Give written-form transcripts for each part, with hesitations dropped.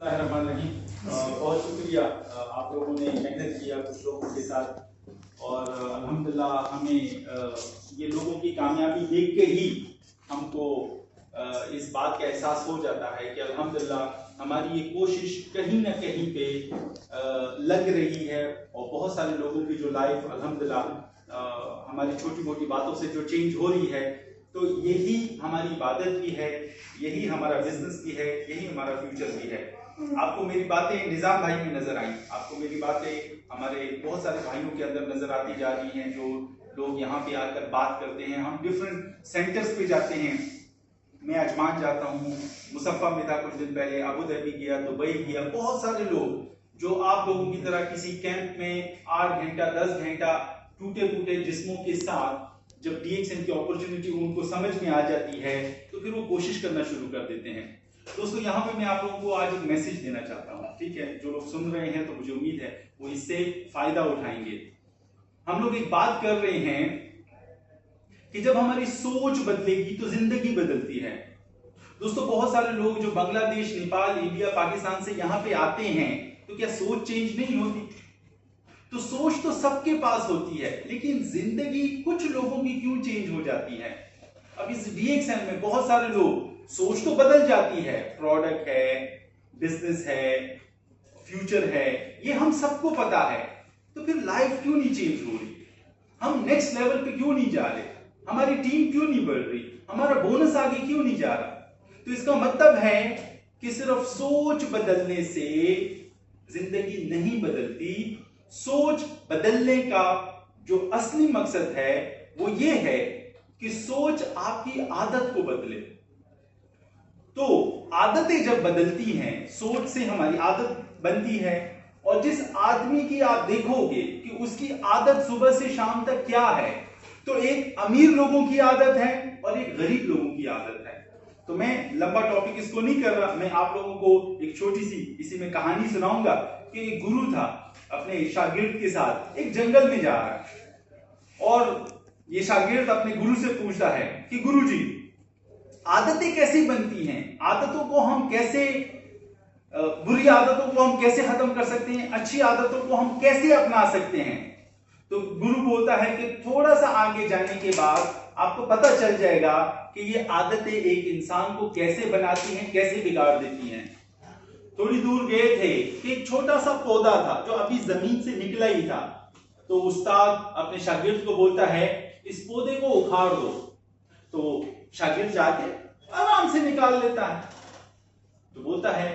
बहुत शुक्रिया आप लोगों ने मेहनत किया कुछ लोगों के साथ और अल्हम्दुलिल्लाह हमें ये लोगों की कामयाबी देख के ही हमको इस बात का एहसास हो जाता है कि अल्हम्दुलिल्लाह हमारी ये कोशिश कहीं ना कहीं पे लग रही है और बहुत सारे लोगों की जो लाइफ अल्हम्दुलिल्लाह हमारी छोटी मोटी बातों से जो चेंज हो रही है, तो यही हमारी इबादत भी है, यही हमारा बिजनेस भी है, यही हमारा फ्यूचर भी है। आपको मेरी बातें निजाम भाई में नजर आई, आपको मेरी बातें हमारे बहुत सारे भाइयों के अंदर नजर आती जा रही हैं, जो लोग यहाँ पे आकर बात करते हैं। हम डिफरेंट सेंटर्स पे जाते हैं, मैं अजमान जाता हूँ, मुसफ़ा में था कुछ दिन पहले, अबू धाबी गया, दुबई गया। बहुत सारे लोग जो आप लोगों की तरह किसी कैंप में 8 घंटा 10 घंटा टूटे फूटे जिस्मों के साथ जब DXN की अपॉर्चुनिटी उनको समझ में आ जाती है तो फिर वो कोशिश करना शुरू कर देते हैं। दोस्तों यहाँ पे मैं आप लोगों को आज एक मैसेज देना चाहता हूँ, ठीक है? जो लोग सुन रहे हैं तो मुझे उम्मीद है वो इससे फायदा उठाएंगे। हम लोग एक बात कर रहे हैं कि जब हमारी सोच बदलेगी तो जिंदगी बदलती है। दोस्तों बहुत सारे लोग जो बांग्लादेश, नेपाल, इंडिया, पाकिस्तान से यहाँ पे आते हैं तो क्या सोच चेंज नहीं होती? तो सोच तो सबके पास होती है, लेकिन जिंदगी कुछ लोगों की क्यों चेंज हो जाती है? अब इस DXN में बहुत सारे लोग सोच तो बदल जाती है, प्रोडक्ट है, बिजनेस है, फ्यूचर है, ये हम सबको पता है, तो फिर लाइफ क्यों नहीं चेंज हो रही? हम नेक्स्ट लेवल पे क्यों नहीं जा रहे? हमारी टीम क्यों नहीं बढ़ रही? हमारा बोनस आगे क्यों नहीं जा रहा? तो इसका मतलब है कि सिर्फ सोच बदलने से जिंदगी नहीं बदलती। सोच बदलने का जो असली मकसद है वो ये है कि सोच आपकी आदत को बदले। तो आदतें जब बदलती हैं, सोच से हमारी आदत बनती है, और जिस आदमी की आप देखोगे कि उसकी आदत सुबह से शाम तक क्या है, तो एक अमीर लोगों की आदत है और एक गरीब लोगों की आदत है। तो मैं लंबा टॉपिक इसको नहीं कर रहा, मैं आप लोगों को एक छोटी सी इसी में कहानी सुनाऊंगा कि एक गुरु था, अपने शागिर्द के साथ एक जंगल में जा रहा है और ये शागिर्द अपने गुरु से पूछता है कि गुरुजी, आदतें कैसे बनती हैं? आदतों को हम कैसे, बुरी आदतों को हम कैसे खत्म कर सकते हैं? अच्छी आदतों को हम कैसे अपना सकते हैं? तो गुरु बोलता है कि थोड़ा सा आगे जाने के बाद आपको पता चल जाएगा कि ये आदतें एक इंसान को कैसे बनाती हैं, कैसे बिगाड़ देती हैं। थोड़ी दूर गए थे कि एक छोटा सा पौधा था जो अभी जमीन से निकला ही था। तो उस्ताद अपने शागिर्द को बोलता है, इस पौधे को उखाड़ दो। तो शागिर्द जाके आराम से निकाल लेता है। तो बोलता है,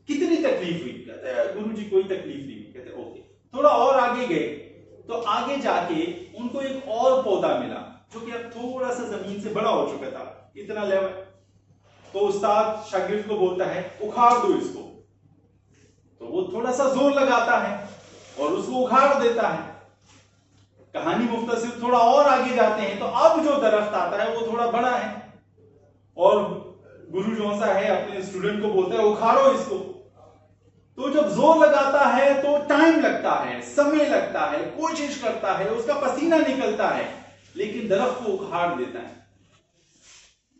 कितनी तकलीफ हुई? कहते हैं गुरुजी कोई तकलीफ नहीं। कहते ओके। थोड़ा और आगे गए तो आगे जाके उनको एक और पौधा मिला जो कि अब थोड़ा सा जमीन से बड़ा हो चुका था, इतना लेवल। तो उस्ताद शागिर्द को बोलता है, उखाड़ दो इसको। तो वो थोड़ा सा जोर लगाता है और उसको उखाड़ देता है। कहानी मुख्तसर, थोड़ा और आगे जाते हैं तो अब जो दरख्त आता है वो थोड़ा बड़ा है और गुरु जो सा है अपने स्टूडेंट को बोलता है, उखाड़ो इसको। तो जब जोर लगाता है तो टाइम लगता है, समय लगता है, कोशिश करता है, उसका पसीना निकलता है, लेकिन दरख्त को उखाड़ देता है।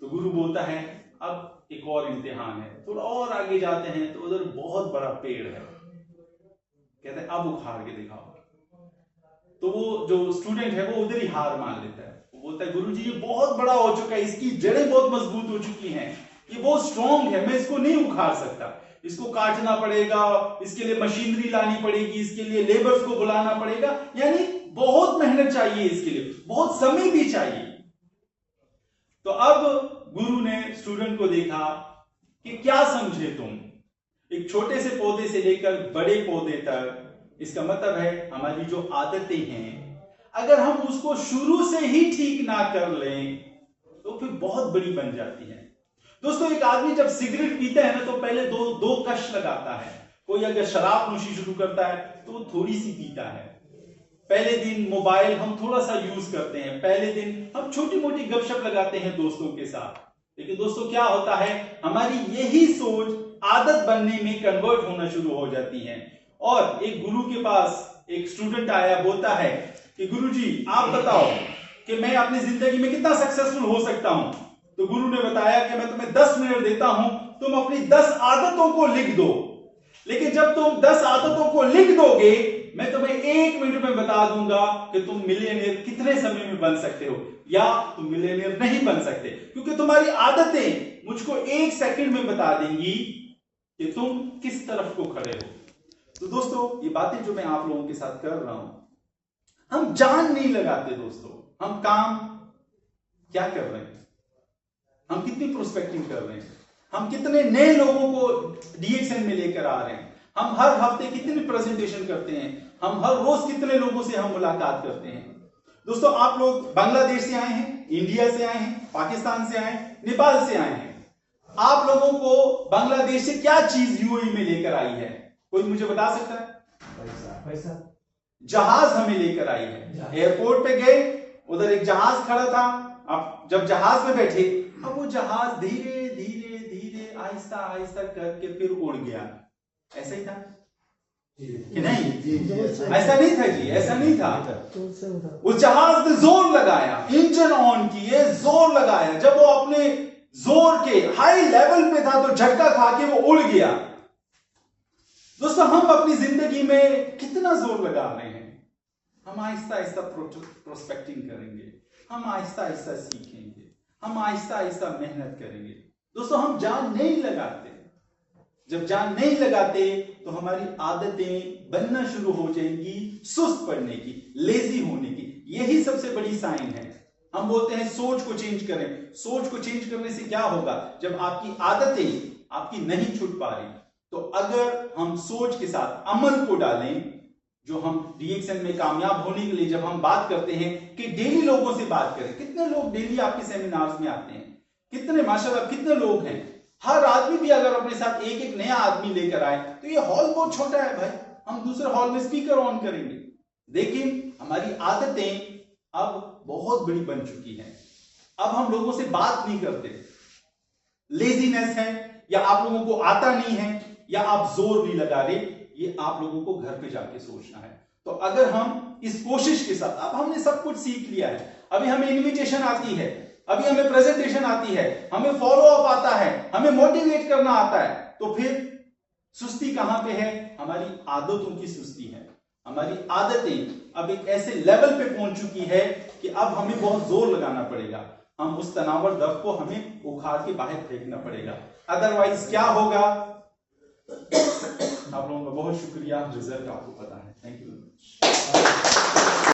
तो गुरु बोलता है, अब एक और इम्तिहान है। थोड़ा और आगे जाते हैं तो उधर बहुत बड़ा पेड़ है। कहते हैं अब उखाड़ के दिखाओ। तो वो जो स्टूडेंट है वो उधर ही हार मान लेता है। वो बोलता है, गुरुजी ये बहुत बड़ा हो चुका है, इसकी जड़ें बहुत मजबूत हो चुकी हैं, ये बहुत स्ट्रॉन्ग है, मैं इसको नहीं उखाड़ सकता। इसको काटना पड़ेगा, इसके लिए मशीनरी लानी पड़ेगी, इसके लिए लेबर्स को बुलाना पड़ेगा, यानी बहुत मेहनत चाहिए, इसके लिए बहुत समय भी चाहिए। तो अब गुरु ने स्टूडेंट को देखा कि क्या समझे तुम, एक छोटे से पौधे से लेकर बड़े पौधे तक, इसका मतलब है हमारी जो आदतें हैं, अगर हम उसको शुरू से ही ठीक ना कर लें तो फिर बहुत बड़ी बन जाती है। दोस्तों एक आदमी जब सिगरेट पीता है ना तो पहले दो कश लगाता है। कोई अगर शराब नोशी शुरू करता है तो वो थोड़ी सी पीता है। पहले दिन मोबाइल हम थोड़ा सा यूज करते हैं, पहले दिन हम छोटी मोटी गपशप लगाते हैं दोस्तों के साथ, लेकिन दोस्तों क्या होता है, हमारी यही सोच आदत बनने में कन्वर्ट होना शुरू हो जाती है। और एक गुरु के पास एक स्टूडेंट आया, बोलता है कि गुरुजी आप बताओ कि मैं अपनी जिंदगी में कितना सक्सेसफुल हो सकता हूं। तो गुरु ने बताया कि मैं तुम्हें 10 मिनट देता हूं, तुम अपनी 10 आदतों को लिख दो। लेकिन जब तुम 10 आदतों को लिख दोगे, मैं तुम्हें 1 मिनट में बता दूंगा कि तुम मिलियनेयर कितने समय में बन सकते हो, या तुम मिलियनेयर नहीं बन सकते, क्योंकि तुम्हारी आदतें मुझको 1 सेकंड में बता देंगी कि तुम किस तरफ को खड़े हो। तो दोस्तों, ये बातें जो मैं आप लोगों के साथ कर रहा हूं, हम जान नहीं लगाते दोस्तों, हम काम क्या कर रहे हैं, हम कितनी प्रोस्पेक्टिंग कर रहे हैं, हम कितने नए लोगों को डीएक्सएन में लेकर आ रहे हैं, हम हर हफ्ते कितनी प्रेजेंटेशन करते हैं, हम हर रोज कितने लोगों से हम मुलाकात करते हैं। दोस्तों, आप लोग बांग्लादेश से आए हैं, इंडिया से आए हैं, पाकिस्तान से आए हैं, नेपाल से आए हैं। आप लोगों को बांग्लादेश से क्या चीज यूएई में लेकर आई है, कोई मुझे बता सकता है? पैसा। जहाज हमें लेकर आई है। एयरपोर्ट पे गए, उधर एक जहाज खड़ा था, आप जब जहाज में बैठे, अब वो जहाज धीरे धीरे धीरे आहिस्ता आहिस्ता करके फिर उड़ गया। ऐसा ही था कि नहीं? ऐसा नहीं था जी, ऐसा नहीं था। उस जहाज ने जोर लगाया, इंजन ऑन किए, जोर लगाया, जब वो अपने जोर के हाई लेवल पे था तो झटका खा के वो उड़ गया। दोस्तों, हम अपनी जिंदगी में कितना जोर लगा रहे हैं? हम आहिस्ता आहिस्ता प्रोस्पेक्टिंग करेंगे, हम आहिस्ता आहिस्ता सीखेंगे, हम आहिस्ता आहिस्ता मेहनत करेंगे। दोस्तों, हम जान नहीं लगाते। जब जान नहीं लगाते तो हमारी आदतें बनना शुरू हो जाएंगी सुस्त पड़ने की, लेजी होने की। यही सबसे बड़ी साइन है। हम बोलते हैं सोच को चेंज करें। सोच को चेंज करने से क्या होगा? जब आपकी आदतें आपकी नहीं छूट पा रही, तो अगर हम सोच के साथ अमल को डालें, जो हम डीएक्सएन में कामयाब होने के लिए जब हम बात करते हैं कि डेली लोगों से बात करें। कितने लोग डेली आपके सेमिनार्स में आते हैं? कितने, माशाल्लाह कितने लोग हैं? हर आदमी भी अगर अपने साथ एक एक नया आदमी लेकर आए तो ये हॉल बहुत छोटा है भाई, हम दूसरे हॉल में स्पीकर ऑन करेंगे। लेकिन हमारी आदतें अब बहुत बड़ी बन चुकी हैं। अब हम लोगों से बात नहीं करते, लेजीनेस है, या आप लोगों को आता नहीं है, या आप जोर नहीं लगा रहे। ये आप लोगों को घर पे जाके सोचना है। तो अगर हम इस कोशिश के साथ, अब हमने सब कुछ सीख लिया है, अभी हमें इनविटेशन आती है, अभी हमें प्रेजेंटेशन आती है, हमें फॉलो अप आता है, हमें मोटिवेट करना आता है, तो फिर सुस्ती कहां पे है? हमारी आदतों की सुस्ती है। हमारी आदतें अब एक ऐसे लेवल पे पहुंच चुकी है कि अब हमें बहुत जोर लगाना पड़ेगा। हम उस तनावर दर्द को हमें उखाड़ के बाहर फेंकना पड़ेगा, अदरवाइज क्या होगा? आप लोगों का बहुत शुक्रिया। रिजल्ट आपको पता है। Thank you.